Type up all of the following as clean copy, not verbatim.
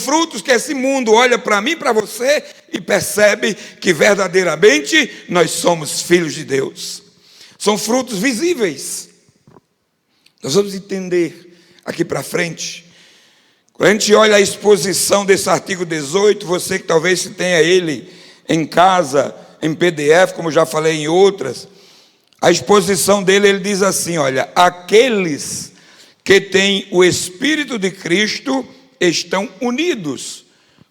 frutos que esse mundo olha para mim, para você, e percebe que verdadeiramente nós somos filhos de Deus. São frutos visíveis. Nós vamos entender aqui para frente. Quando a gente olha a exposição desse artigo 18, você que talvez tenha ele em casa, em PDF, como já falei em outras, a exposição dele, ele diz assim, olha, aqueles que têm o Espírito de Cristo estão unidos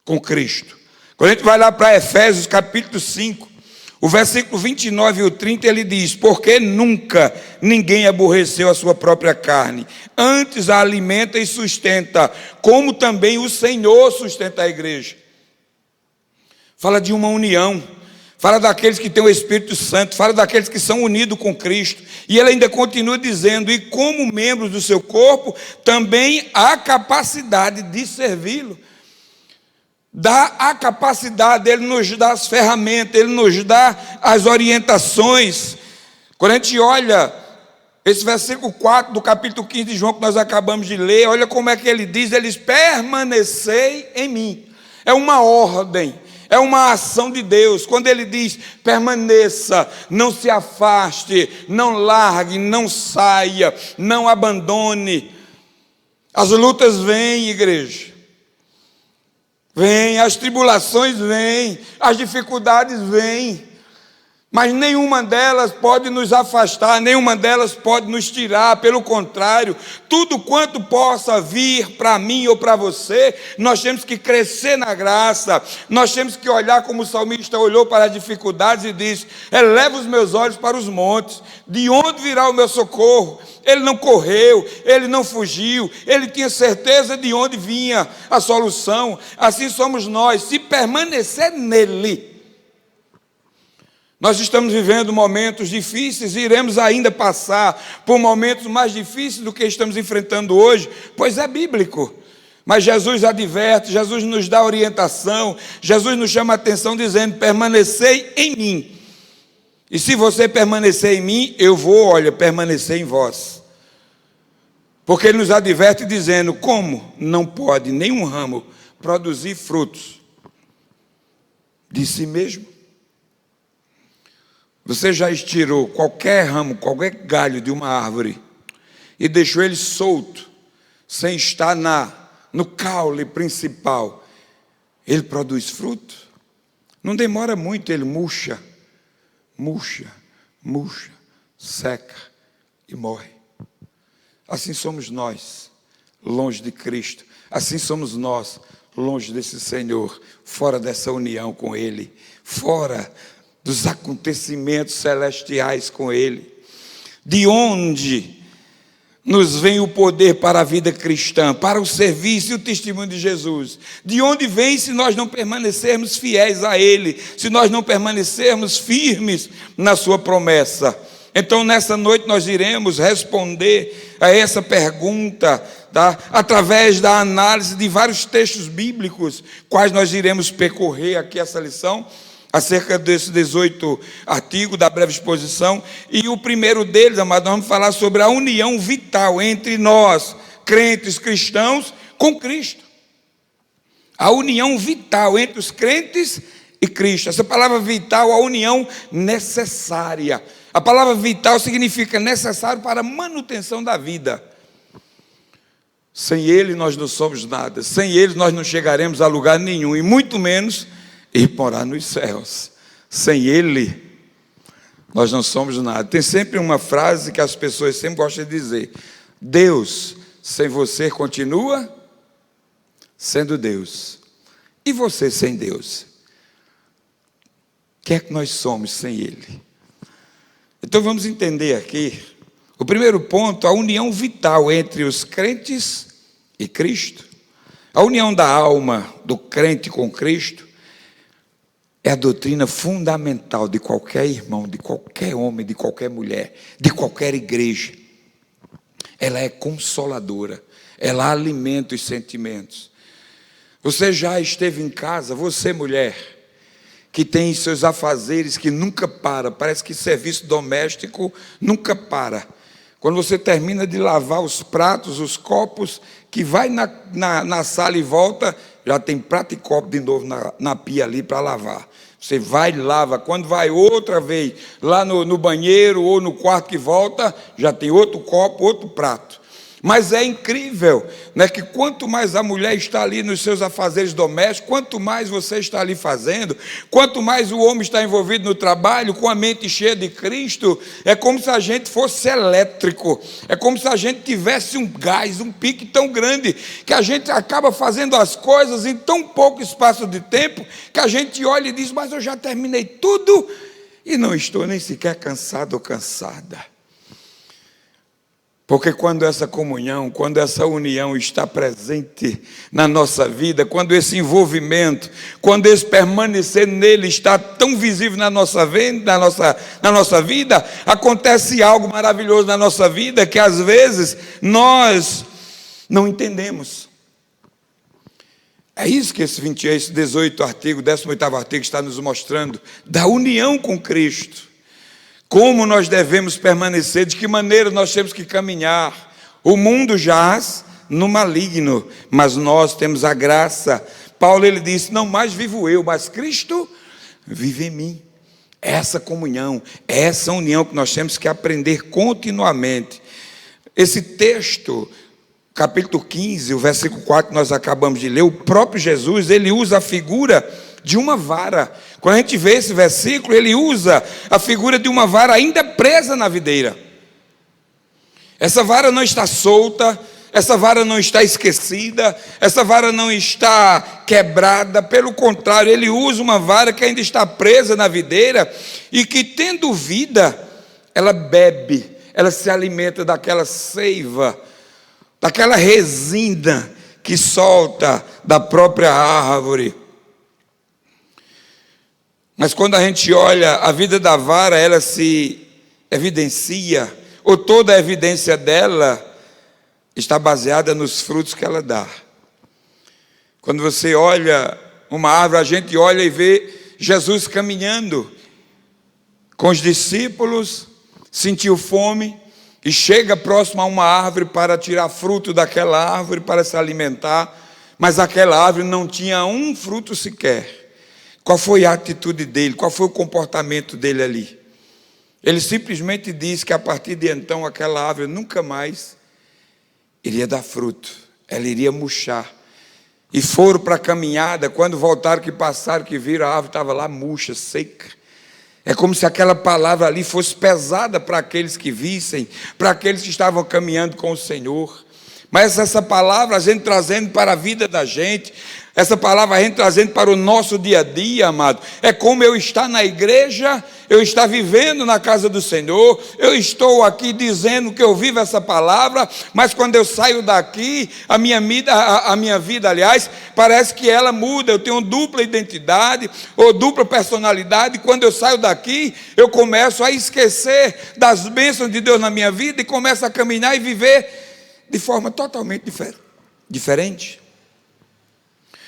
com Cristo. Quando a gente vai lá para Efésios capítulo 5, o versículo 29 e o 30, ele diz, porque nunca ninguém aborreceu a sua própria carne, antes a alimenta e sustenta, como também o Senhor sustenta a igreja. Fala de uma união, fala daqueles que têm o Espírito Santo, fala daqueles que são unidos com Cristo. E ele ainda continua dizendo, e como membros do seu corpo, também há capacidade de servi-lo. Dá a capacidade, ele nos dá as ferramentas, ele nos dá as orientações. Quando a gente olha esse versículo 4 do capítulo 15 de João que nós acabamos de ler, olha como é que ele diz, eles permanecei em mim. É uma ordem, é uma ação de Deus. Quando ele diz permaneça, não se afaste, não largue, não saia, não abandone. As lutas vêm, igreja. Vêm, as tribulações vêm, as dificuldades vêm, mas nenhuma delas pode nos afastar, nenhuma delas pode nos tirar, pelo contrário, tudo quanto possa vir para mim ou para você, nós temos que crescer na graça, nós temos que olhar como o salmista olhou para as dificuldades e disse, eleva os meus olhos para os montes, de onde virá o meu socorro? Ele não correu, ele não fugiu, ele tinha certeza de onde vinha a solução. Assim somos nós, se permanecer nele. Nós estamos vivendo momentos difíceis e iremos ainda passar por momentos mais difíceis do que estamos enfrentando hoje, pois é bíblico. Mas Jesus adverte, Jesus nos dá orientação, Jesus nos chama a atenção dizendo, permanecei em mim. E se você permanecer em mim, eu vou, permanecer em vós. Porque ele nos adverte dizendo, como não pode nenhum ramo produzir frutos de si mesmo? Você já estirou qualquer ramo, qualquer galho de uma árvore e deixou ele solto, sem estar no caule principal, ele produz fruto? Não demora muito, ele murcha, seca e morre. Assim somos nós, longe de Cristo. Assim somos nós, longe desse Senhor, fora dessa união com Ele, fora dos acontecimentos celestiais com Ele. De onde nos vem o poder para a vida cristã, para o serviço e o testemunho de Jesus? De onde vem se nós não permanecermos fiéis a Ele, se nós não permanecermos firmes na sua promessa? Então nessa noite nós iremos responder a essa pergunta, através da análise de vários textos bíblicos, quais nós iremos percorrer aqui essa lição, acerca desses 18 artigos da breve exposição. E o primeiro deles, amados, nós vamos falar sobre a união vital entre nós, crentes cristãos, com Cristo. A união vital entre os crentes e Cristo. Essa palavra vital, a união necessária. A palavra vital significa necessário para a manutenção da vida. Sem Ele nós não somos nada. Sem Ele nós não chegaremos a lugar nenhum, e muito menos ir morar nos céus. Sem Ele nós não somos nada. Tem sempre uma frase que as pessoas sempre gostam de dizer: Deus sem você continua sendo Deus. E você sem Deus? O que é que nós somos sem Ele? Então vamos entender aqui, o primeiro ponto, a união vital entre os crentes e Cristo. A união da alma do crente com Cristo é a doutrina fundamental de qualquer irmão, de qualquer homem, de qualquer mulher, de qualquer igreja. Ela é consoladora, ela alimenta os sentimentos. Você já esteve em casa, você mulher, que tem seus afazeres que nunca para, parece que serviço doméstico nunca para. Quando você termina de lavar os pratos, os copos, que vai na sala e volta, já tem prato e copo de novo na pia ali para lavar. Você vai e lava. Quando vai outra vez lá no banheiro ou no quarto que volta, já tem outro copo, outro prato. Mas é incrível, né, que quanto mais a mulher está ali nos seus afazeres domésticos, quanto mais você está ali fazendo, quanto mais o homem está envolvido no trabalho, com a mente cheia de Cristo, é como se a gente fosse elétrico, é como se a gente tivesse um gás, um pique tão grande, que a gente acaba fazendo as coisas em tão pouco espaço de tempo, que a gente olha e diz, mas eu já terminei tudo, e não estou nem sequer cansado ou cansada. Porque quando essa comunhão, quando essa união está presente na nossa vida, quando esse envolvimento, quando esse permanecer nele está tão visível na nossa vida, acontece algo maravilhoso na nossa vida que às vezes nós não entendemos. É isso que esse 18º artigo, 18º artigo está nos mostrando, da união com Cristo. Como nós devemos permanecer, de que maneira nós temos que caminhar. O mundo jaz no maligno, mas nós temos a graça. Paulo ele disse, não mais vivo eu, mas Cristo vive em mim. Essa comunhão, essa união que nós temos que aprender continuamente. Esse texto, capítulo 15, o versículo 4 que nós acabamos de ler, o próprio Jesus, ele usa a figura de uma vara. Quando a gente vê esse versículo, ele usa a figura de uma vara ainda presa na videira. Essa vara não está solta, essa vara não está esquecida, essa vara não está quebrada, pelo contrário, ele usa uma vara que ainda está presa na videira e que, tendo vida, ela bebe, ela se alimenta daquela seiva, daquela resina que solta da própria árvore. Mas quando a gente olha a vida da vara, ela se evidencia, ou toda a evidência dela está baseada nos frutos que ela dá. Quando você olha uma árvore, a gente olha e vê Jesus caminhando com os discípulos, sentiu fome e chega próximo a uma árvore para tirar fruto daquela árvore, para se alimentar, mas aquela árvore não tinha um fruto sequer. Qual foi a atitude dele? Qual foi o comportamento dele ali? Ele simplesmente disse que a partir de então aquela árvore nunca mais iria dar fruto. Ela iria murchar. E foram para a caminhada, quando voltaram, que passaram, que viram, a árvore estava lá murcha, seca. É como se aquela palavra ali fosse pesada para aqueles que vissem, para aqueles que estavam caminhando com o Senhor. Mas essa palavra a gente trazendo para a vida da gente, essa palavra a gente trazendo para o nosso dia a dia, amado, é como eu estar na igreja, eu estar vivendo na casa do Senhor, eu estou aqui dizendo que eu vivo essa palavra, mas quando eu saio daqui, a minha vida, aliás, parece que ela muda, eu tenho dupla identidade, ou dupla personalidade, e quando eu saio daqui, eu começo a esquecer das bênçãos de Deus na minha vida, e começo a caminhar e viver de forma totalmente diferente.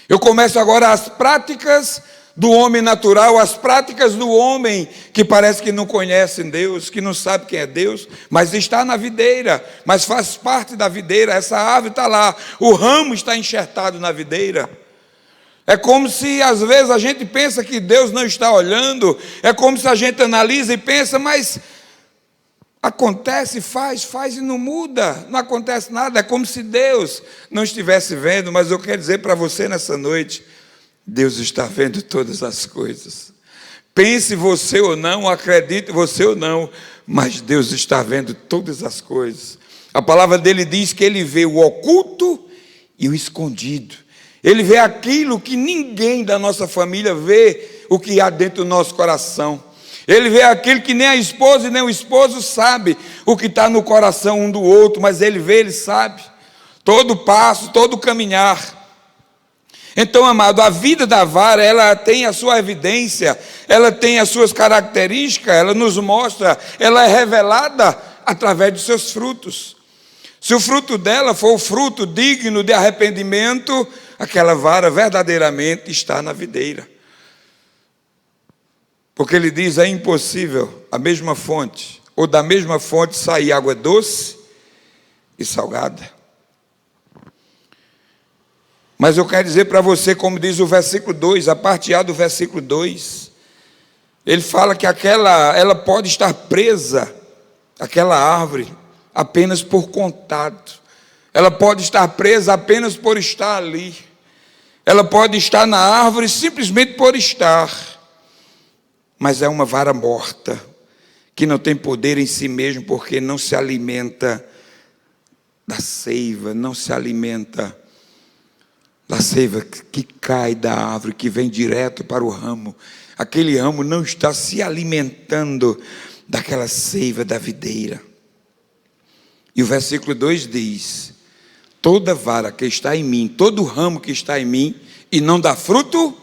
Eu começo agora as práticas do homem natural, as práticas do homem que parece que não conhece Deus, que não sabe quem é Deus, mas está na videira, mas faz parte da videira, essa árvore está lá, o ramo está enxertado na videira. É como se às vezes a gente pensa que Deus não está olhando, é como se a gente analisa e pensa, mas acontece, faz e não muda, não acontece nada, é como se Deus não estivesse vendo, mas eu quero dizer para você nessa noite, Deus está vendo todas as coisas. Pense você ou não, acredite você ou não, mas Deus está vendo todas as coisas. A palavra dele diz que ele vê o oculto e o escondido. Ele vê aquilo que ninguém da nossa família vê, o que há dentro do nosso coração. Ele vê aquilo que nem a esposa e nem o esposo sabe o que está no coração um do outro, mas ele vê, ele sabe, todo passo, todo caminhar. Então, amado, a vida da vara, ela tem a sua evidência, ela tem as suas características, ela nos mostra, ela é revelada através dos seus frutos. Se o fruto dela for o fruto digno de arrependimento, aquela vara verdadeiramente está na videira. Porque ele diz, é impossível a mesma fonte, ou da mesma fonte sair água doce e salgada. Mas eu quero dizer para você, como diz o versículo 2, a parte A do versículo 2, ele fala que ela pode estar presa, aquela árvore, apenas por contato. Ela pode estar presa apenas por estar ali. Ela pode estar na árvore simplesmente por estar. Mas é uma vara morta, que não tem poder em si mesmo, porque não se alimenta da seiva, não se alimenta da seiva que cai da árvore, que vem direto para o ramo. Aquele ramo não está se alimentando daquela seiva da videira. E o versículo 2 diz: toda vara que está em mim, todo ramo que está em mim e não dá fruto,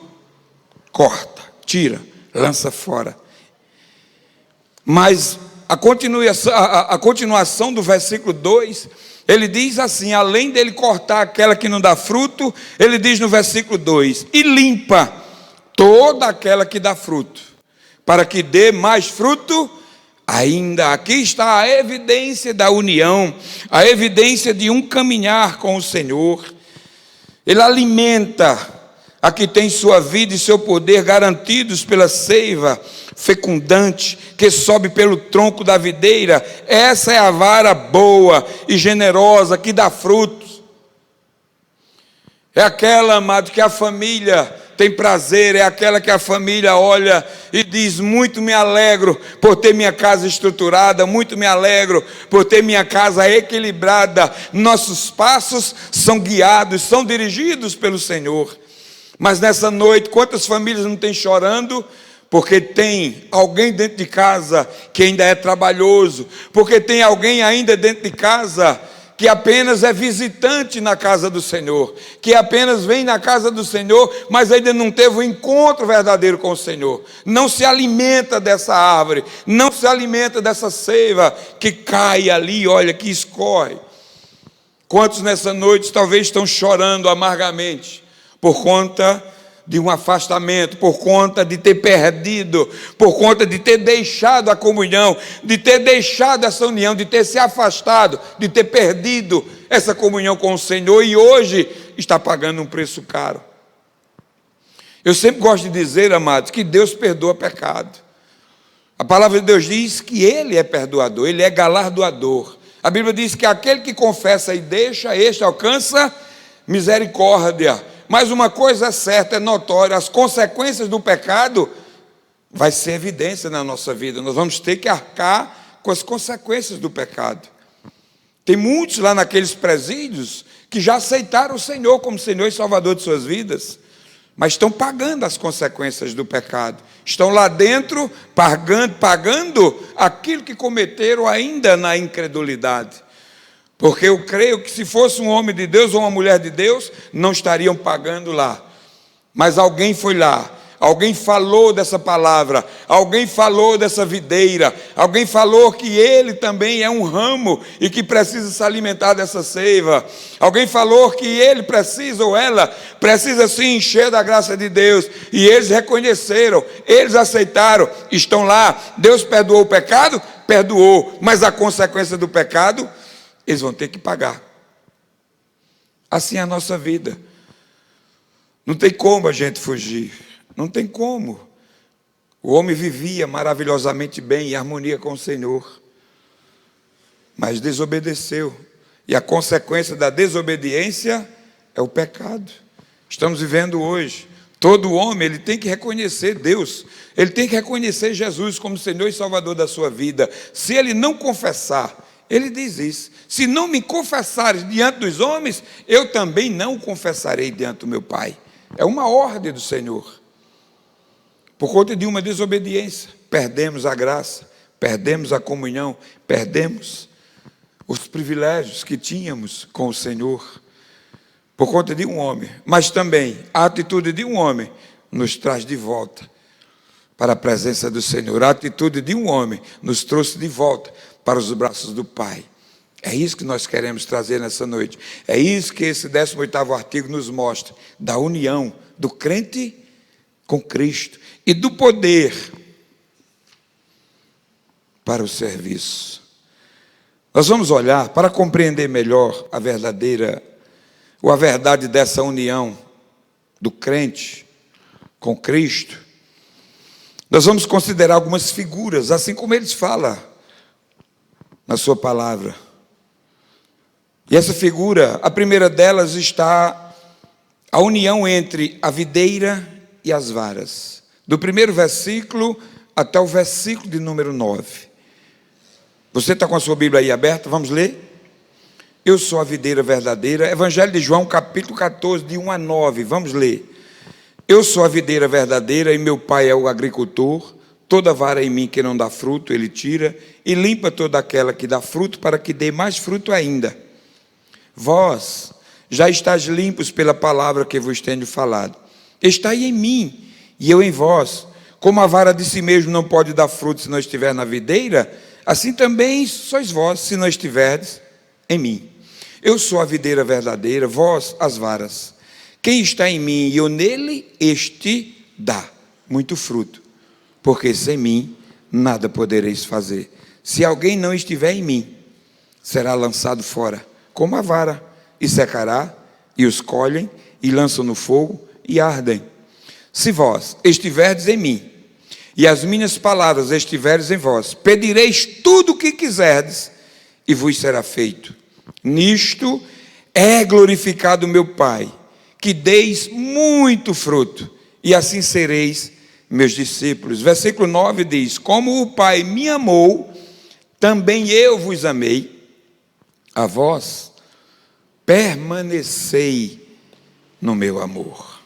corta, tira, lança fora. Mas a continuação do versículo 2, ele diz assim, além dele cortar aquela que não dá fruto, ele diz no versículo 2, e limpa toda aquela que dá fruto, para que dê mais fruto ainda. Aqui está a evidência da união, a evidência de um caminhar com o Senhor. Ele alimenta a que tem sua vida e seu poder garantidos pela seiva fecundante que sobe pelo tronco da videira. Essa é a vara boa e generosa que dá frutos. É aquela, amado, que a família tem prazer, é aquela que a família olha e diz: muito me alegro por ter minha casa estruturada, muito me alegro por ter minha casa equilibrada. Nossos passos são guiados, são dirigidos pelo Senhor. Mas nessa noite, quantas famílias não tem chorando? Porque tem alguém dentro de casa que ainda é trabalhoso, porque tem alguém ainda dentro de casa que apenas é visitante na casa do Senhor, que apenas vem na casa do Senhor, mas ainda não teve um encontro verdadeiro com o Senhor, não se alimenta dessa árvore, não se alimenta dessa seiva que cai ali, olha, que escorre. Quantos nessa noite talvez estão chorando amargamente, por conta de um afastamento, por conta de ter perdido, por conta de ter deixado a comunhão, de ter deixado essa união, de ter se afastado, de ter perdido essa comunhão com o Senhor e hoje está pagando um preço caro. Eu sempre gosto de dizer, amados, que Deus perdoa pecado. A palavra de Deus diz que Ele é perdoador, Ele é galardoador. A Bíblia diz que aquele que confessa e deixa, este alcança misericórdia. Mas uma coisa é certa, é notória: as consequências do pecado vai ser evidência na nossa vida. Nós vamos ter que arcar com as consequências do pecado. Tem muitos lá naqueles presídios que já aceitaram o Senhor como Senhor e Salvador de suas vidas, mas estão pagando as consequências do pecado. Estão lá dentro pagando aquilo que cometeram ainda na incredulidade. Porque eu creio que se fosse um homem de Deus ou uma mulher de Deus, não estariam pagando lá. Mas alguém foi lá, alguém falou dessa palavra, alguém falou dessa videira, alguém falou que ele também é um ramo e que precisa se alimentar dessa seiva. Alguém falou que ele precisa ou ela precisa se encher da graça de Deus. E eles reconheceram, eles aceitaram, estão lá. Deus perdoou o pecado? Perdoou. Mas a consequência do pecado, eles vão ter que pagar. Assim é a nossa vida. Não tem como a gente fugir. Não tem como. O homem vivia maravilhosamente bem, em harmonia com o Senhor, mas desobedeceu. E a consequência da desobediência é o pecado. Estamos vivendo hoje. Todo homem, ele tem que reconhecer Deus. Ele tem que reconhecer Jesus como Senhor e Salvador da sua vida. Se ele não confessar, ele diz isso: se não me confessares diante dos homens, eu também não o confessarei diante do meu Pai. É uma ordem do Senhor. Por conta de uma desobediência, perdemos a graça, perdemos a comunhão, perdemos os privilégios que tínhamos com o Senhor, por conta de um homem. Mas também a atitude de um homem nos traz de volta para a presença do Senhor. A atitude de um homem nos trouxe de volta para os braços do Pai. É isso que nós queremos trazer nessa noite. É isso que esse 18º artigo nos mostra, da união do crente com Cristo e do poder para o serviço. Nós vamos olhar para compreender melhor a verdadeira ou a verdade dessa união do crente com Cristo, nós vamos considerar algumas figuras, assim como eles falam na sua palavra. E essa figura, a primeira delas está a união entre a videira e as varas. Do primeiro versículo até o versículo de número 9. Você está com a sua Bíblia aí aberta? Vamos ler? Eu sou a videira verdadeira. Evangelho de João, capítulo 14, de 1 a 9. Vamos ler. Eu sou a videira verdadeira e meu pai é o agricultor. Toda vara em mim que não dá fruto, ele tira, e limpa toda aquela que dá fruto, para que dê mais fruto ainda. Vós já estáis limpos pela palavra que vos tenho falado. Estai em mim, e eu em vós. Como a vara de si mesmo não pode dar fruto se não estiver na videira, assim também sois vós, se não estiverdes em mim. Eu sou a videira verdadeira, vós as varas. Quem está em mim e eu nele, este dá muito fruto, porque sem mim nada podereis fazer. Se alguém não estiver em mim, será lançado fora, como a vara, e secará, e os colhem, e lançam no fogo, e ardem. Se vós estiverdes em mim, e as minhas palavras estiveres em vós, pedireis tudo o que quiserdes, e vos será feito. Nisto é glorificado meu Pai, que deis muito fruto, e assim sereis meus discípulos. Versículo 9 diz: como o Pai me amou, também eu vos amei, a vós permanecei no meu amor.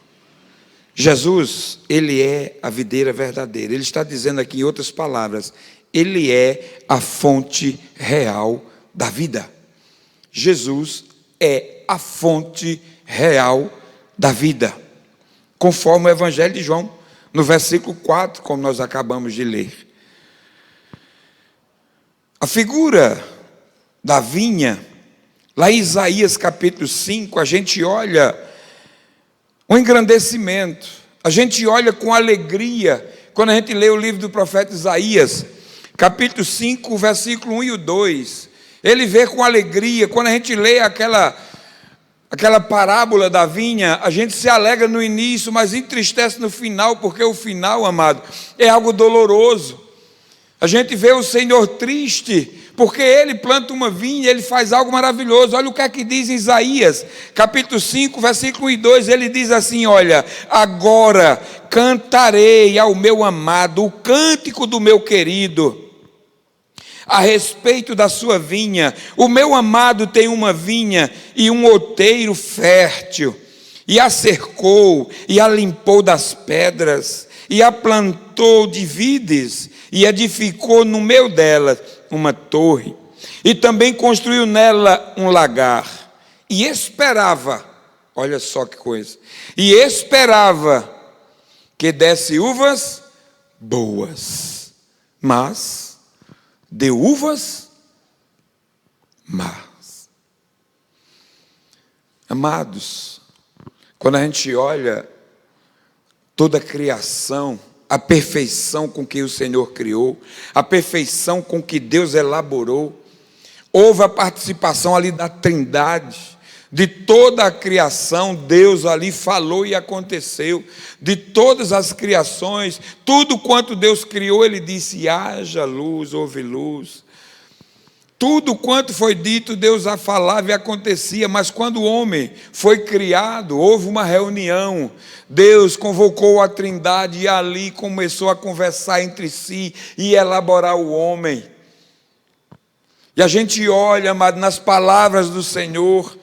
Jesus, ele é a videira verdadeira. Ele está dizendo aqui em outras palavras, ele é a fonte real da vida. Jesus é a fonte real da vida, conforme o Evangelho de João, no versículo 4, como nós acabamos de ler. A figura da vinha, lá em Isaías capítulo 5, a gente olha o engrandecimento, a gente olha com alegria, quando a gente lê o livro do profeta Isaías, capítulo 5, versículo 1 e o 2, ele vê com alegria, quando a gente lê aquela parábola da vinha, a gente se alegra no início, mas entristece no final, porque o final, amado, é algo doloroso. A gente vê o Senhor triste, porque Ele planta uma vinha, Ele faz algo maravilhoso. Olha o que é que diz em Isaías, capítulo 5, versículo 1 e 2, ele diz assim, olha, agora cantarei ao meu amado o cântico do meu querido, a respeito da sua vinha. O meu amado tem uma vinha e um outeiro fértil, e a cercou, e a limpou das pedras, e a plantou de vides, e edificou no meio dela uma torre, e também construiu nela um lagar, e esperava, olha só que coisa, e esperava que desse uvas boas, mas deu uvas más. Amados, quando a gente olha toda a criação, a perfeição com que o Senhor criou, a perfeição com que Deus elaborou, houve a participação ali da Trindade, de toda a criação, Deus ali falou e aconteceu, de todas as criações, tudo quanto Deus criou, Ele disse, haja luz, houve luz. Tudo quanto foi dito, Deus a falava e acontecia, mas quando o homem foi criado, houve uma reunião, Deus convocou a Trindade e ali começou a conversar entre si e elaborar o homem. E a gente olha, amado, nas palavras do Senhor,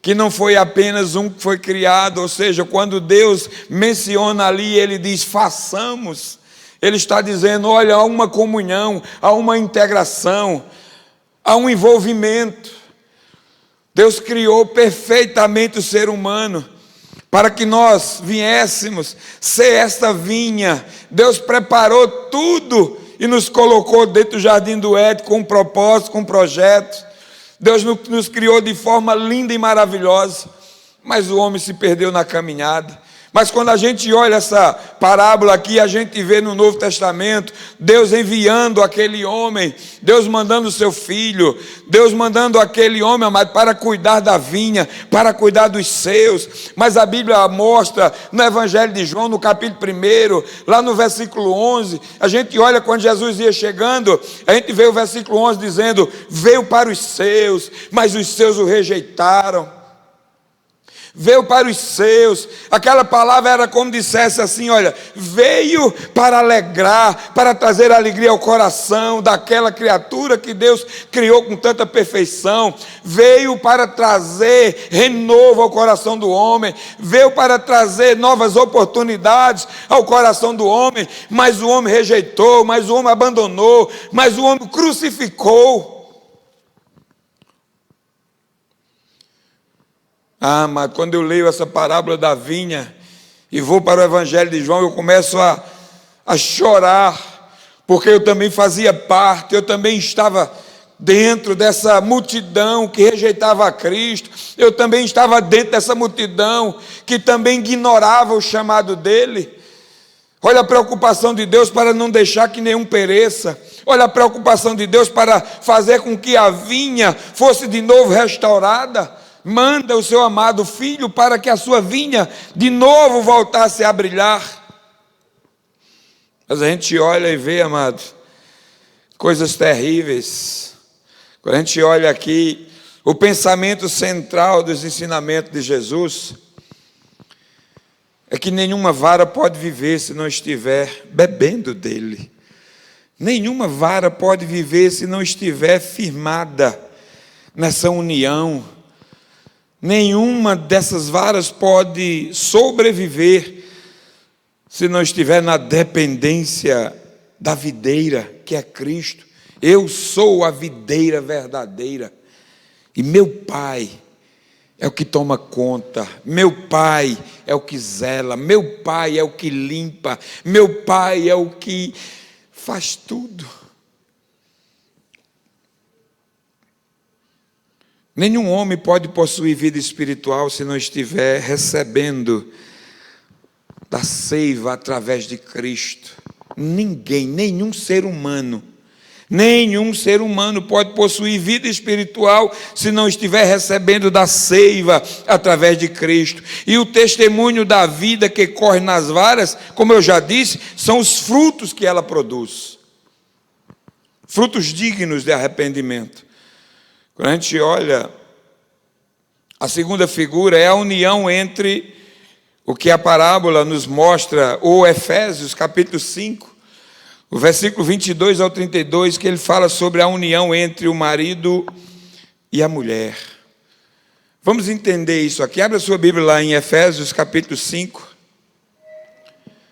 que não foi apenas um que foi criado, ou seja, quando Deus menciona ali, Ele diz, façamos, Ele está dizendo, olha, há uma comunhão, há uma integração, há um envolvimento. Deus criou perfeitamente o ser humano, para que nós viéssemos ser esta vinha. Deus preparou tudo e nos colocou dentro do jardim do Éden com um propósito, com um projeto. Deus nos criou de forma linda e maravilhosa, mas o homem se perdeu na caminhada. Mas quando a gente olha essa parábola aqui, a gente vê no Novo Testamento, Deus enviando aquele homem, Deus mandando o seu filho, Deus mandando aquele homem, amado, para cuidar da vinha, para cuidar dos seus. Mas a Bíblia mostra no Evangelho de João, no capítulo 1, lá no versículo 11, a gente olha quando Jesus ia chegando, a gente vê o versículo 11 dizendo: veio para os seus, mas os seus o rejeitaram. Veio para os seus, aquela palavra era como dissesse assim: olha, veio para alegrar, para trazer alegria ao coração daquela criatura que Deus criou com tanta perfeição, veio para trazer renovo ao coração do homem, veio para trazer novas oportunidades ao coração do homem, mas o homem rejeitou, mas o homem abandonou, mas o homem crucificou. Ah, mas quando eu leio essa parábola da vinha e vou para o Evangelho de João, eu começo a chorar, porque eu também fazia parte, eu também estava dentro dessa multidão que rejeitava a Cristo, eu também estava dentro dessa multidão que também ignorava o chamado dele. Olha a preocupação de Deus para não deixar que nenhum pereça. Olha a preocupação de Deus para fazer com que a vinha fosse de novo restaurada. Manda o seu amado filho para que a sua vinha de novo voltasse a brilhar. Mas a gente olha e vê, amado, coisas terríveis. Quando a gente olha aqui, o pensamento central dos ensinamentos de Jesus é que nenhuma vara pode viver se não estiver bebendo dele. Nenhuma vara pode viver se não estiver firmada nessa união. Nenhuma dessas varas pode sobreviver se não estiver na dependência da videira, que é Cristo. Eu sou a videira verdadeira, e meu Pai é o que toma conta, meu Pai é o que zela, meu Pai é o que limpa, meu Pai é o que faz tudo. Nenhum homem pode possuir vida espiritual se não estiver recebendo da seiva através de Cristo. Ninguém, nenhum ser humano pode possuir vida espiritual se não estiver recebendo da seiva através de Cristo. E o testemunho da vida que corre nas varas, como eu já disse, são os frutos que ela produz. Frutos dignos de arrependimento. Quando a gente olha, a segunda figura é a união entre o que a parábola nos mostra, ou Efésios capítulo 5, o versículo 22 ao 32, que ele fala sobre a união entre o marido e a mulher. Vamos entender isso aqui. Abra sua Bíblia lá em Efésios capítulo 5,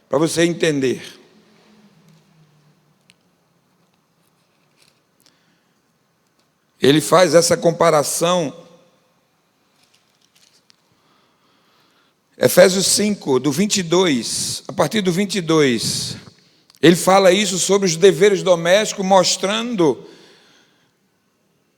para você entender. Ele faz essa comparação. Efésios 5, do 22, a partir do 22, ele fala isso sobre os deveres domésticos, mostrando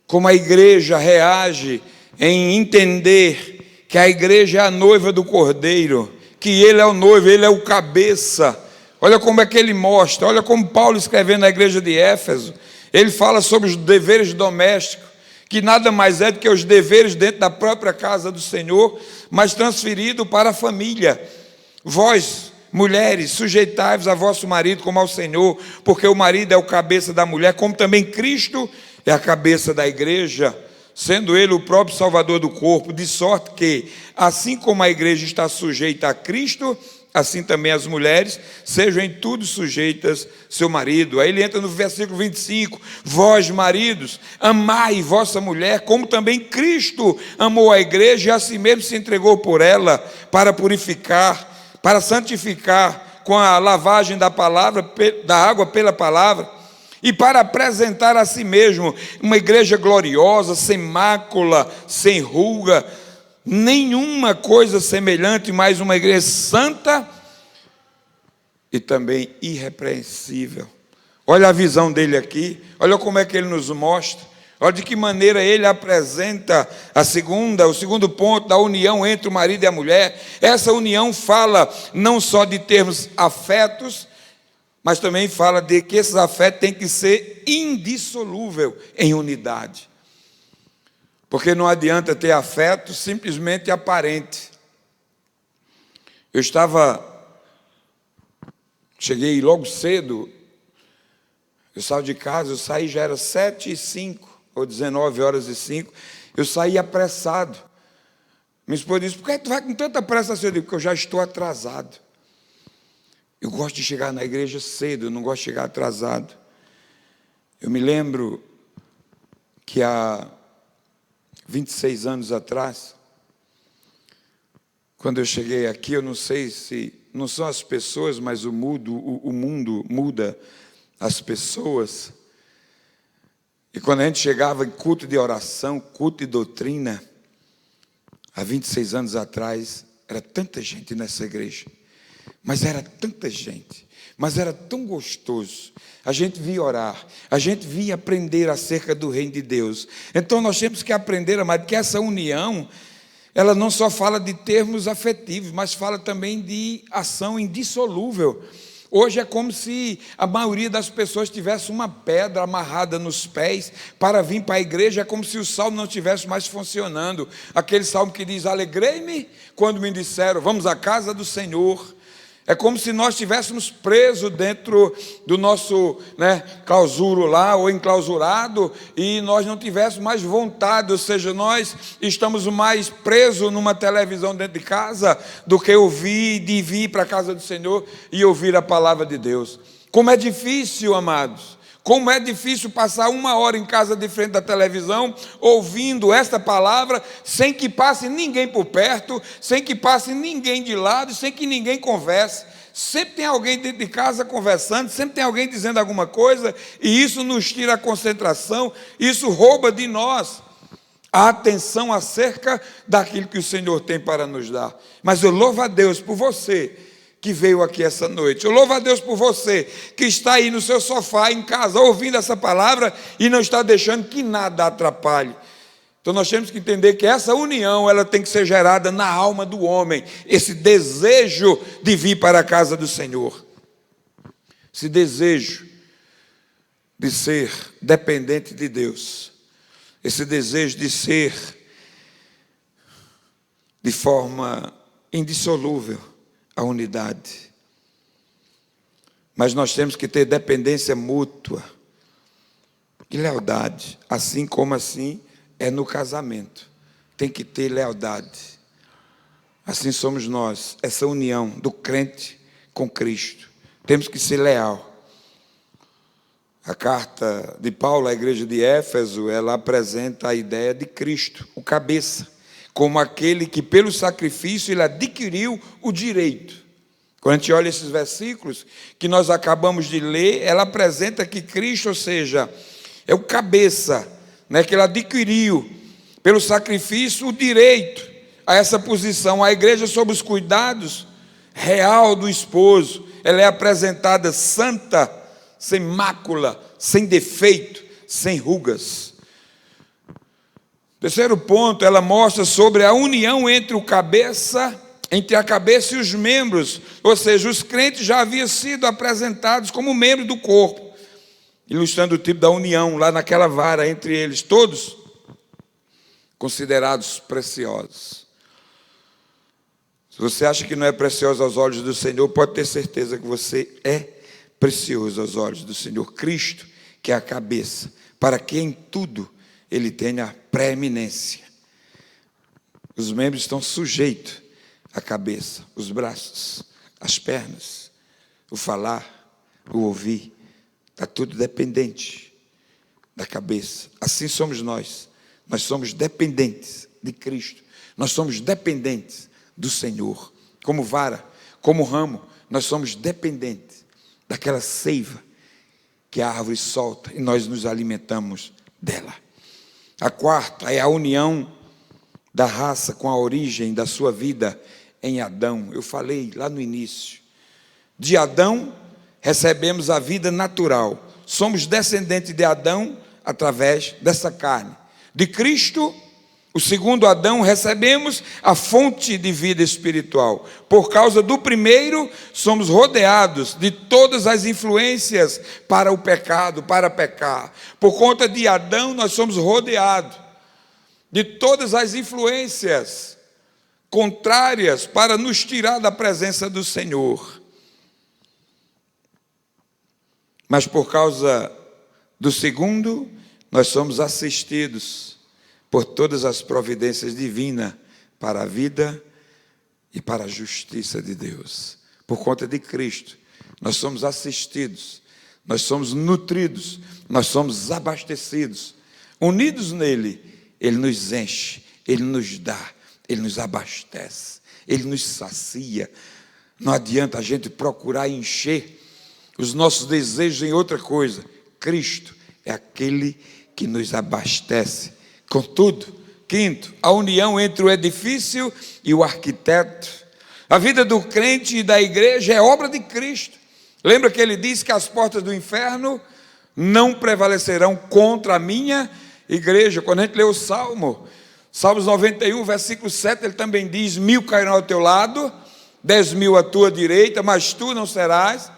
como a igreja reage em entender que a igreja é a noiva do Cordeiro, que ele é o noivo, ele é o cabeça. Olha como é que ele mostra, olha como Paulo escrevendo na igreja de Éfeso, ele fala sobre os deveres domésticos, que nada mais é do que os deveres dentro da própria casa do Senhor, mas transferido para a família. Vós, mulheres, sujeitai-vos a vosso marido como ao Senhor, porque o marido é o cabeça da mulher, como também Cristo é a cabeça da igreja, sendo ele o próprio Salvador do corpo, de sorte que, assim como a igreja está sujeita a Cristo, assim também as mulheres sejam em tudo sujeitas seu marido. Aí ele entra no versículo 25, vós maridos, amai vossa mulher, como também Cristo amou a igreja e a si mesmo se entregou por ela, para purificar, para santificar com a lavagem da palavra, da água pela palavra, e para apresentar a si mesmo uma igreja gloriosa, sem mácula, sem ruga, nenhuma coisa semelhante, mas uma igreja santa e também irrepreensível. Olha a visão dele aqui, olha como é que ele nos mostra, Olha de que maneira ele apresenta o segundo ponto da união entre o marido e a mulher. Essa união fala não só de termos afetos, mas também fala de que esses afetos têm que ser indissolúvel em unidade. Porque não adianta ter afeto simplesmente aparente. Cheguei logo cedo, eu saí de casa, já era 7h05, ou 19h05, eu saí apressado. Minha esposa disse, por que tu vai com tanta pressa assim? Eu digo, porque eu já estou atrasado. Eu gosto de chegar na igreja cedo, eu não gosto de chegar atrasado. Eu me lembro que há 26 anos atrás, quando eu cheguei aqui, eu não sei se não são as pessoas, mas o mundo muda as pessoas. E quando a gente chegava em culto de oração, culto de doutrina, há 26 anos atrás, era tanta gente nessa igreja, mas era tanta gente, mas era tão gostoso. A gente via orar, a gente via aprender acerca do reino de Deus. Então nós temos que aprender, amado, que essa união, ela não só fala de termos afetivos, mas fala também de ação indissolúvel. Hoje é como se a maioria das pessoas tivesse uma pedra amarrada nos pés para vir para a igreja, é como se o salmo não estivesse mais funcionando. Aquele salmo que diz, alegrei-me quando me disseram, vamos à casa do Senhor. É como se nós estivéssemos presos dentro do nosso clausuro lá, ou enclausurado, e nós não tivéssemos mais vontade, ou seja, nós estamos mais presos numa televisão dentro de casa, do que de vir para a casa do Senhor e ouvir a palavra de Deus. Como é difícil, amados, como é difícil passar 1 hora em casa de frente da televisão, ouvindo esta palavra, sem que passe ninguém por perto, sem que passe ninguém de lado, sem que ninguém converse. Sempre tem alguém dentro de casa conversando, sempre tem alguém dizendo alguma coisa, e isso nos tira a concentração, isso rouba de nós a atenção acerca daquilo que o Senhor tem para nos dar. Mas eu louvo a Deus por você que veio aqui essa noite. Eu louvo a Deus por você que está aí no seu sofá, em casa, ouvindo essa palavra e não está deixando que nada atrapalhe. Então nós temos que entender que essa união, ela tem que ser gerada na alma do homem, esse desejo de vir para a casa do Senhor, esse desejo de ser dependente de Deus, esse desejo de ser de forma indissolúvel a unidade. Mas nós temos que ter dependência mútua e lealdade, assim como assim é no casamento. Tem que ter lealdade. Assim somos nós, essa união do crente com Cristo. Temos que ser leal. A carta de Paulo à igreja de Éfeso, ela apresenta a ideia de Cristo, o cabeça, como aquele que pelo sacrifício ele adquiriu o direito. Quando a gente olha esses versículos que nós acabamos de ler, ela apresenta que Cristo, ou seja, é o cabeça, que ele adquiriu pelo sacrifício o direito a essa posição. A igreja, sob os cuidados real do esposo, ela é apresentada santa, sem mácula, sem defeito, sem rugas. Terceiro ponto, ela mostra sobre a união entre a cabeça e os membros, ou seja, os crentes já haviam sido apresentados como membros do corpo, ilustrando o tipo da união lá naquela vara entre eles, todos considerados preciosos. Se você acha que não é precioso aos olhos do Senhor, pode ter certeza que você é precioso aos olhos do Senhor. Cristo, que é a cabeça, para que em tudo ele tenha preeminência. Os membros estão sujeitos à cabeça, os braços, as pernas, o falar, o ouvir, está tudo dependente da cabeça. Assim somos nós. Nós somos dependentes de Cristo. Nós somos dependentes do Senhor. Como vara, como ramo, nós somos dependentes daquela seiva que a árvore solta e nós nos alimentamos dela. A quarta é a união da raça com a origem da sua vida em Adão. Eu falei lá no início. De Adão recebemos a vida natural. Somos descendentes de Adão através dessa carne. De Cristo, o segundo Adão, recebemos a fonte de vida espiritual. Por causa do primeiro, somos rodeados de todas as influências para o pecado, para pecar. Por conta de Adão, nós somos rodeados de todas as influências contrárias para nos tirar da presença do Senhor. Mas por causa do segundo, nós somos assistidos por todas as providências divinas para a vida e para a justiça de Deus. Por conta de Cristo, nós somos assistidos, nós somos nutridos, nós somos abastecidos. Unidos nele, ele nos enche, ele nos dá, ele nos abastece, ele nos sacia. Não adianta a gente procurar encher os nossos desejos em outra coisa. Cristo é aquele que nos abastece. Contudo, quinto, a união entre o edifício e o arquiteto. A vida do crente e da igreja é obra de Cristo. Lembra que ele disse que as portas do inferno não prevalecerão contra a minha igreja? Quando a gente lê o Salmos 91, versículo 7, ele também diz: 1000 cairão ao teu lado, 10.000 à tua direita, mas tu não serás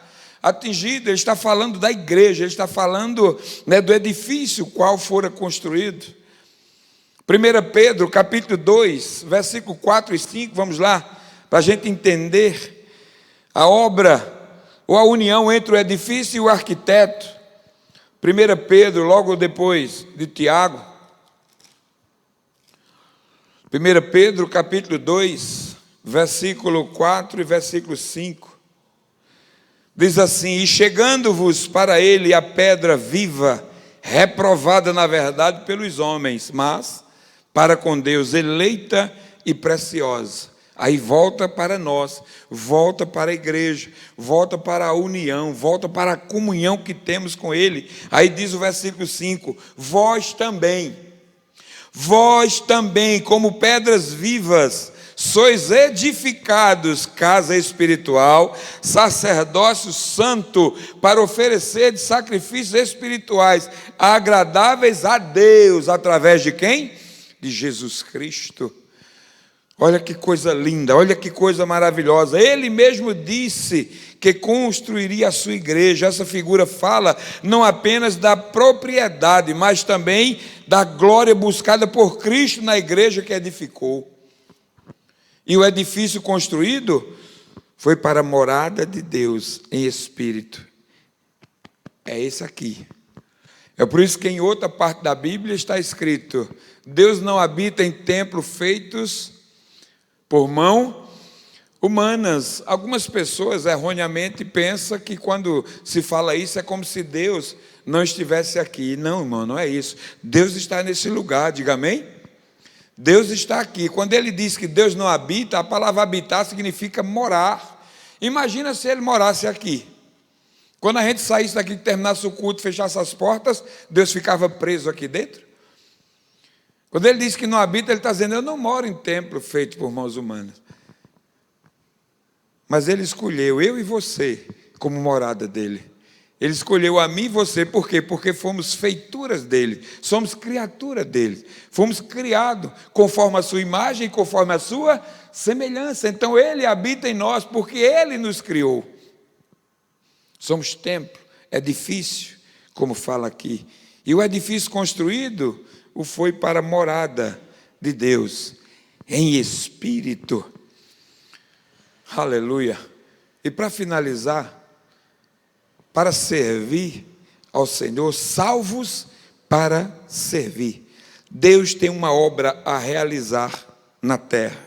atingido. Ele está falando da igreja, ele está falando, do edifício qual fora construído. 1 Pedro, capítulo 2, versículo 4 e 5, vamos lá, para a gente entender a obra, ou a união entre o edifício e o arquiteto. 1 Pedro, logo depois de Tiago. 1 Pedro, capítulo 2, versículo 4 e versículo 5. Diz assim: e chegando-vos para ele a pedra viva, reprovada na verdade pelos homens, mas para com Deus eleita e preciosa. Aí volta para nós, volta para a igreja, volta para a união, volta para a comunhão que temos com ele. Aí diz o versículo 5: vós também, como pedras vivas, sois edificados casa espiritual, sacerdócio santo, para oferecer de sacrifícios espirituais agradáveis a Deus, através de quem? De Jesus Cristo. Olha que coisa linda, olha que coisa maravilhosa. Ele mesmo disse que construiria a sua igreja. Essa figura fala não apenas da propriedade, mas também da glória buscada por Cristo na igreja que edificou. E o edifício construído foi para a morada de Deus em espírito. É esse aqui. É por isso que em outra parte da Bíblia está escrito: Deus não habita em templos feitos por mão humanas. Algumas pessoas erroneamente pensam que quando se fala isso é como se Deus não estivesse aqui. Não, irmão, não é isso. Deus está nesse lugar, diga amém? Deus está aqui. Quando ele diz que Deus não habita, a palavra habitar significa morar. Imagina se ele morasse aqui. Quando a gente saísse daqui, terminasse o culto, fechasse as portas, Deus ficava preso aqui dentro? Quando ele diz que não habita, ele está dizendo: eu não moro em templo feito por mãos humanas. Mas ele escolheu eu e você como morada dele. Ele escolheu a mim e você, por quê? Porque fomos feituras dele, somos criatura dele, fomos criados conforme a sua imagem e conforme a sua semelhança. Então ele habita em nós porque ele nos criou. Somos templo, edifício, como fala aqui. E o edifício construído foi para a morada de Deus, em espírito. Aleluia. E para finalizar, para servir ao Senhor, salvos para servir. Deus tem uma obra a realizar na terra.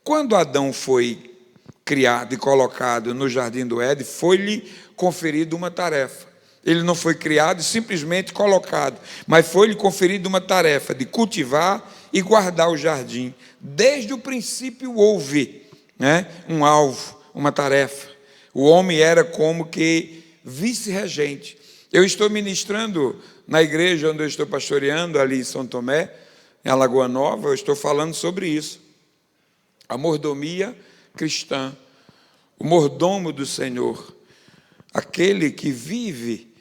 Quando Adão foi criado e colocado no jardim do Éden, foi-lhe conferida uma tarefa. Ele não foi criado e simplesmente colocado, mas foi-lhe conferida uma tarefa de cultivar e guardar o jardim. Desde o princípio houve, um alvo, uma tarefa. O homem era como que vice-regente. Eu estou ministrando na igreja onde eu estou pastoreando, ali em São Tomé, em Alagoa Nova, eu estou falando sobre isso. A mordomia cristã, o mordomo do Senhor, aquele que vive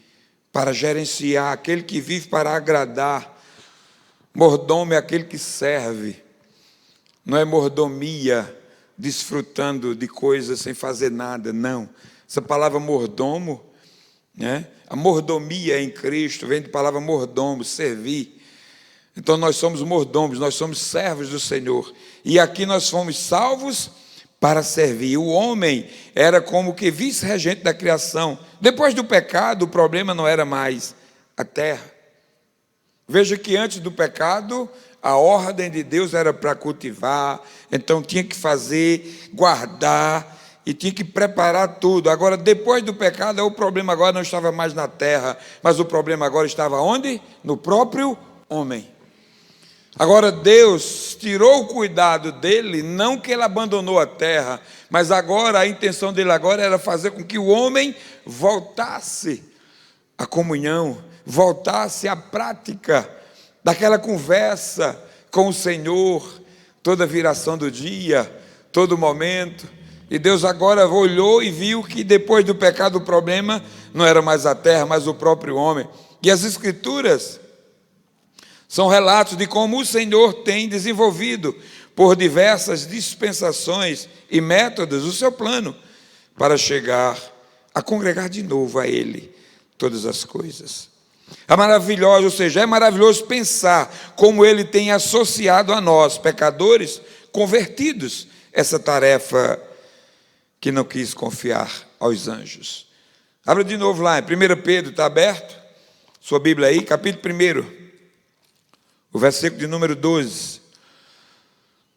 para gerenciar, aquele que vive para agradar. Mordomo é aquele que serve, não é mordomia, desfrutando de coisas sem fazer nada, não. Essa palavra mordomo, né? A mordomia em Cristo vem de palavra mordomo, servir. Então nós somos mordomos, nós somos servos do Senhor. E aqui nós fomos salvos para servir. O homem era como que vice-regente da criação. Depois do pecado, o problema não era mais a terra. Veja que antes do pecado, a ordem de Deus era para cultivar, então tinha que fazer, guardar, e tinha que preparar tudo. Agora, depois do pecado, o problema agora não estava mais na terra, mas o problema agora estava onde? No próprio homem. Agora, Deus tirou o cuidado dele, não que ele abandonou a terra, mas agora, a intenção dele agora era fazer com que o homem voltasse à comunhão, voltasse à prática daquela conversa com o Senhor, toda viração do dia, todo momento. E Deus agora olhou e viu que depois do pecado o problema não era mais a terra, mas o próprio homem. E as Escrituras são relatos de como o Senhor tem desenvolvido, por diversas dispensações e métodos, o seu plano para chegar a congregar de novo a Ele todas as coisas. É maravilhoso, ou seja, é maravilhoso pensar como Ele tem associado a nós, pecadores convertidos, essa tarefa que não quis confiar aos anjos. Abra de novo lá, em 1 Pedro, está aberto? Sua Bíblia aí, capítulo 1, o versículo de número 12.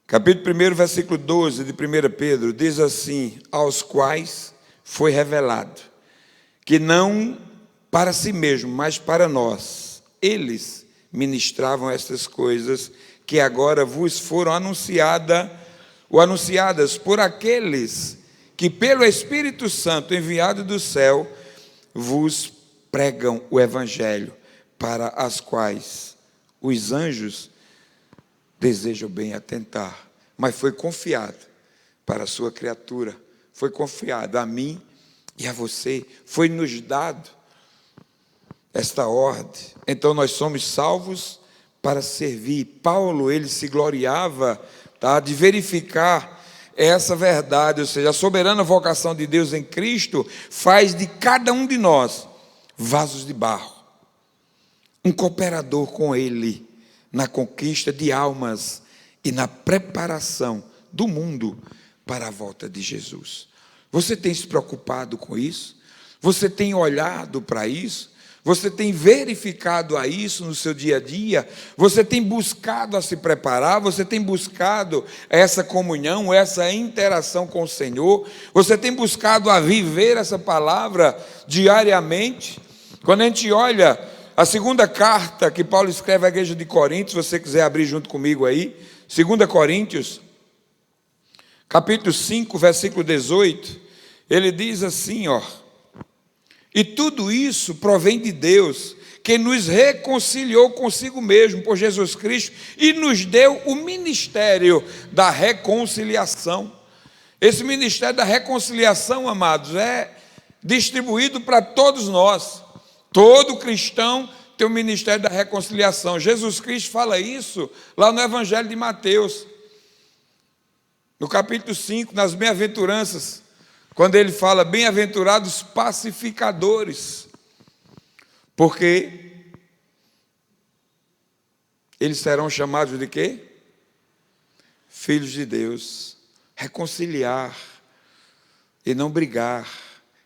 Capítulo 1, versículo 12 de 1 Pedro, diz assim: aos quais foi revelado, que não para si mesmo, mas para nós, eles ministravam estas coisas que agora vos foram anunciadas por aqueles que pelo Espírito Santo enviado do céu vos pregam o Evangelho, para as quais os anjos desejam bem atentar. Mas foi confiado para a sua criatura, foi confiado a mim e a você, foi nos dado esta ordem. Então nós somos salvos para servir. Paulo, ele se gloriava, de verificar essa verdade, ou seja, a soberana vocação de Deus em Cristo faz de cada um de nós vasos de barro, um cooperador com Ele na conquista de almas e na preparação do mundo para a volta de Jesus. Você tem se preocupado com isso? Você tem olhado para isso? Você tem verificado a isso no seu dia a dia? Você tem buscado a se preparar? Você tem buscado essa comunhão, essa interação com o Senhor? Você tem buscado a viver essa palavra diariamente? Quando a gente olha a segunda carta que Paulo escreve à igreja de Corinto, se você quiser abrir junto comigo aí, 2 Coríntios, capítulo 5, versículo 18, ele diz assim, e tudo isso provém de Deus, que nos reconciliou consigo mesmo por Jesus Cristo e nos deu o ministério da reconciliação. Esse ministério da reconciliação, amados, é distribuído para todos nós. Todo cristão tem o ministério da reconciliação. Jesus Cristo fala isso lá no Evangelho de Mateus, no capítulo 5, nas bem-aventuranças, quando ele fala, bem-aventurados pacificadores, porque eles serão chamados de quê? Filhos de Deus. Reconciliar e não brigar.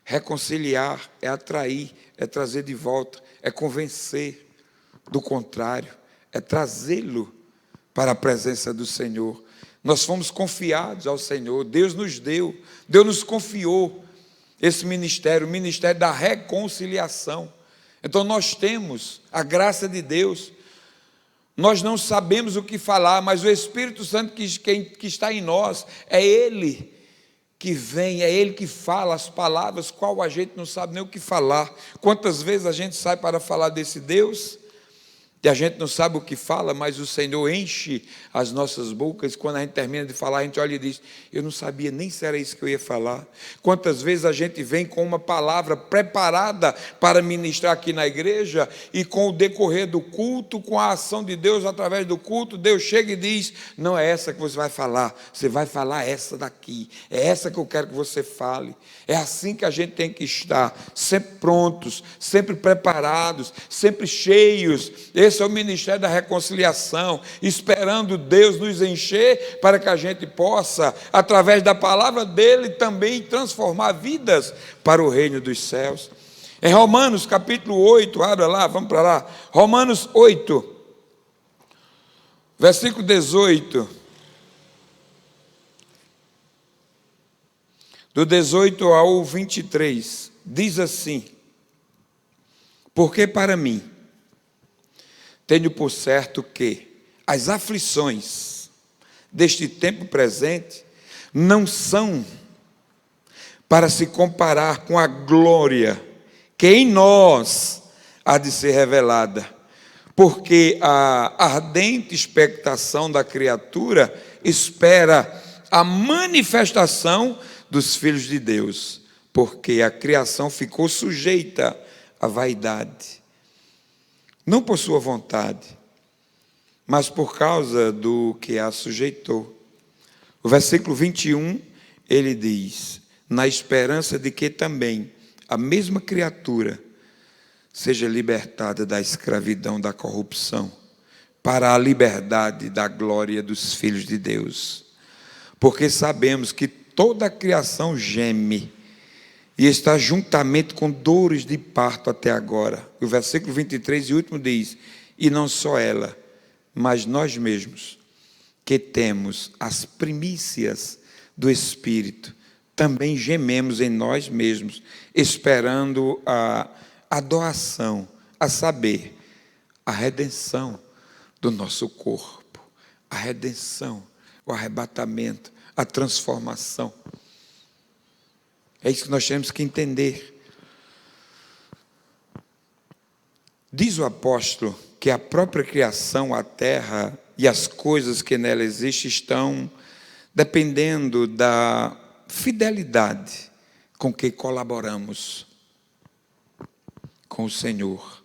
Reconciliar é atrair, é trazer de volta, é convencer do contrário, é trazê-lo para a presença do Senhor. Nós fomos confiados ao Senhor, Deus nos deu, Deus nos confiou esse ministério, o ministério da reconciliação. Então nós temos a graça de Deus, nós não sabemos o que falar, mas o Espírito Santo que está em nós, é Ele que vem, é Ele que fala as palavras, qual a gente não sabe nem o que falar. Quantas vezes a gente sai para falar desse Deus, E a gente não sabe o que fala, mas o Senhor enche as nossas bocas. Quando a gente termina de falar, a gente olha e diz: eu não sabia nem se era isso que eu ia falar. Quantas vezes a gente vem com uma palavra preparada para ministrar aqui na igreja, e com o decorrer do culto, com a ação de Deus através do culto, Deus chega e diz: não é essa que você vai falar, você vai falar essa daqui, é essa que eu quero que você fale. É assim que a gente tem que estar, sempre prontos, sempre preparados, sempre cheios. Esse é o ministério da reconciliação, esperando Deus nos encher para que a gente possa, através da palavra dele, também transformar vidas para o reino dos céus. Em Romanos capítulo 8, abra lá, vamos para lá. Romanos 8, versículo 18. Do 18 ao 23, diz assim: porque para mim, tenho por certo que as aflições deste tempo presente não são para se comparar com a glória que em nós há de ser revelada, porque a ardente expectação da criatura espera a manifestação dos filhos de Deus, porque a criação ficou sujeita à vaidade, não por sua vontade, mas por causa do que a sujeitou. O versículo 21, ele diz: na esperança de que também a mesma criatura seja libertada da escravidão da corrupção, para a liberdade da glória dos filhos de Deus. Porque sabemos que toda a criação geme e está juntamente com dores de parto até agora. O versículo 23 e último diz: e não só ela, mas nós mesmos, que temos as primícias do Espírito, também gememos em nós mesmos, esperando a doação, a saber, a redenção do nosso corpo, a redenção, o arrebatamento, a transformação. É isso que nós temos que entender. Diz o apóstolo que a própria criação, a terra e as coisas que nela existem estão dependendo da fidelidade com que colaboramos com o Senhor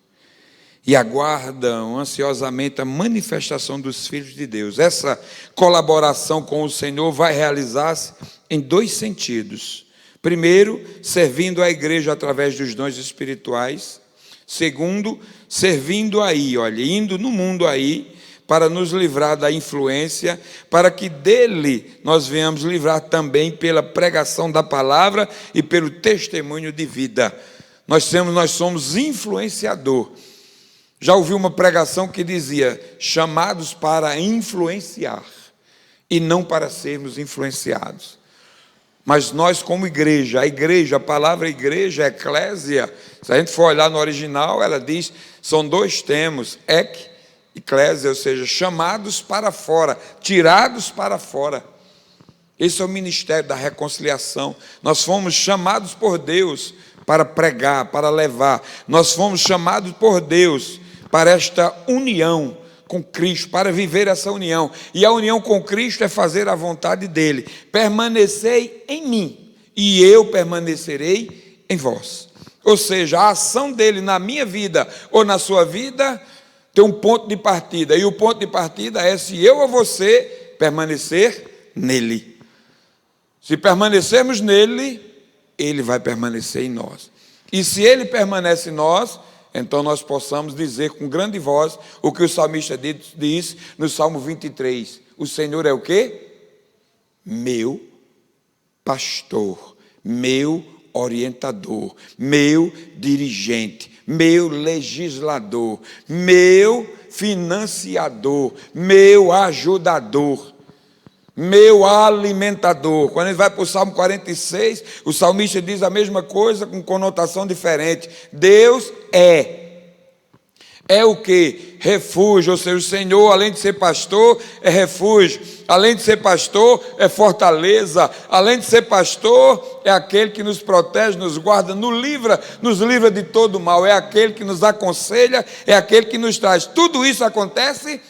e aguardam ansiosamente a manifestação dos filhos de Deus. Essa colaboração com o Senhor vai realizar-se em dois sentidos. Primeiro, servindo a igreja através dos dons espirituais. Segundo, servindo aí, olha, indo no mundo aí, para nos livrar da influência, para que dele nós venhamos livrar também pela pregação da palavra e pelo testemunho de vida. Nós somos influenciador. Já ouvi uma pregação que dizia: chamados para influenciar e não para sermos influenciados. Mas nós, como igreja, a palavra igreja, eclésia, se a gente for olhar no original, ela diz, são dois termos, eclésia, ou seja, chamados para fora, tirados para fora. Esse é o ministério da reconciliação. Nós fomos chamados por Deus para pregar, para levar. Nós fomos chamados por Deus para esta união com Cristo, para viver essa união. E a união com Cristo é fazer a vontade dele. Permanecei em mim, e eu permanecerei em vós. Ou seja, a ação dele na minha vida ou na sua vida tem um ponto de partida. E o ponto de partida é se eu ou você permanecer nele. Se permanecermos nele, ele vai permanecer em nós. E se ele permanece em nós, então nós possamos dizer com grande voz o que o salmista diz no Salmo 23. O Senhor é o quê? Meu pastor, meu orientador, meu dirigente, meu legislador, meu financiador, meu ajudador, meu alimentador. Quando ele vai para o Salmo 46, o salmista diz a mesma coisa com conotação diferente. Deus é É o que? Refúgio, ou seja, o Senhor, além de ser pastor, é refúgio. Além de ser pastor, é fortaleza. Além de ser pastor, é aquele que nos protege, nos guarda, nos livra de todo mal. É aquele que nos aconselha, é aquele que nos traz. Tudo isso acontece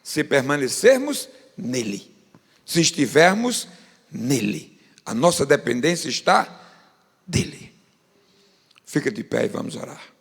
se permanecermos nele, se estivermos nele. A nossa dependência está dele. Fica de pé e vamos orar.